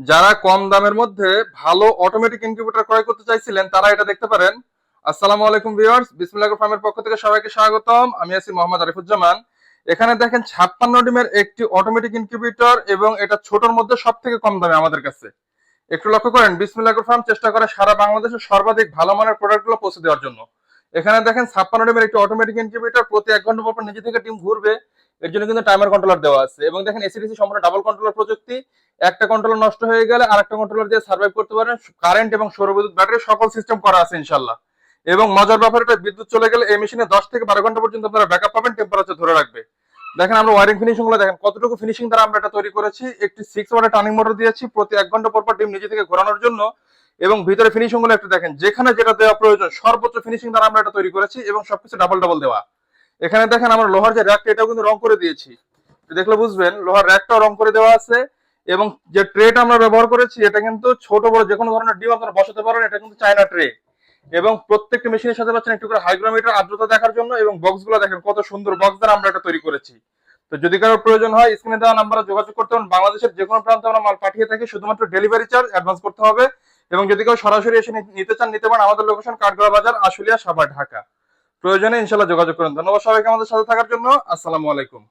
যারা কম দামের মধ্যে ভালো অটোমেটিক ইনকিউবেটর ক্রয় করতে চাইছিলেন তারা এটা দেখতে পারেন। আসসালামু আলাইকুম ভিউয়ার্স, বিসমিল্লাহির ফার্মের পক্ষ থেকে সবাইকে স্বাগতম। আমি আছি মোহাম্মদ আরিফুজ্জামান। এখানে দেখেন 56 ডিমের একটি অটোমেটিক ইনকিউবেটর এবং এটা ছোটর মধ্যে সব থেকে কম দামে আমাদের কাছে। একটু লক্ষ্য করেন, বিসমিল্লাহির ফার্ম চেষ্টা করে সারা বাংলাদেশে সর্বাধিক ভালো মানের প্রোডাক্টগুলো পৌঁছে দেওয়ার জন্য। এখানে দেখেন 56 ডিমের একটি অটোমেটিক ইনকিউবেটর, প্রতি 1 ঘন্টা পর পর নিজে থেকে ডিম ঘুরবে। এর জন্য কিন্তু টাইমার কন্ট্রোলার দেওয়া আছে এবং দেখেন এসিডিসি সম্পূর্ণ ডাবল কন্ট্রোলার প্রযুক্তি। একটা কন্ট্রোলার নষ্ট হয়ে গেলে আরেকটা কন্ট্রোলার দিয়ে সার্ভাইভ করতে পারেন। কারেন্ট এবং সৌরবিদ্যুৎ ব্যাটারি সকল সিস্টেম করা আছে ইনশাল্লাহ। এবং মজার ব্যাপার, এটা বিদ্যুৎ চলে গেলে এই মেশিনে 10 থেকে 12 ঘন্টা পর্যন্ত আপনারা ব্যাকআপ পাবেন, টেম্পারেচার ধরে রাখবে। দেখেন আমরা ওয়ারিং ফিনিশিং গুলো দেখেন কতটুকু ফিনিশিং দ্বারা আমরা এটা তৈরি করেছি। একটি 6 ওয়াটের টার্নিং মোটর দিয়েছি প্রতি 1 ঘন্টা পর পর ডিম নিজে থেকে ঘোরানোর জন্য। এবং ভিতরে ফিনিশিং গুলো একটু দেখেন, যেখানে যেটা দেওয়া প্রয়োজন সর্বোচ্চ ফিনিশিং দ্বারা আমরা এটা তৈরি করেছি এবং সবকিছু ডাবল ডাবল দেওয়া। এখানে দেখেন আমরা লোহার যে র্যাকটা এটাও কিন্তু রং করে দিয়েছি, দেখলে বুঝবেন লোহার র্যাকটাও রং করে দেওয়া আছে। এবং যে ট্রেটা আমরা ব্যবহার করেছি এটা কিন্তু ছোট বড় যে কোনো ধরনের ডিম আপনারা বসাতে পারেন, এটা কিন্তু চায়না ট্রে। এবং প্রত্যেকটা মেশিনের সাথে পাচ্ছেন একটু করে হাইগ্রোমিটার আর্দ্রতা দেখার জন্য। এবং বক্সগুলো দেখেন কত সুন্দর বক্স দ্বারা আমরা এটা তৈরি করেছি। তো যদি কারো প্রয়োজন হয় স্ক্রিনে দেওয়া নাম্বারে যোগাযোগ করতে পারেন। বাংলাদেশের যে কোনো প্রান্তে আমরা মাল পাঠিয়ে থাকি, শুধুমাত্র ডেলিভারি চার্জ অ্যাডভান্স করতে হবে। এবং যদি কেউ সরাসরি এসে নিতে চান নিতে পারেন। আমাদের লোকেশন কাঠগড়া বাজার, আশুলিয়া, সাভার, ঢাকা। প্রয়োজনে ইনশাল্লাহ যোগাযোগ করুন। ধন্যবাদ সবাইকে আমাদের সাথে থাকার জন্য। আসসালামু আলাইকুম।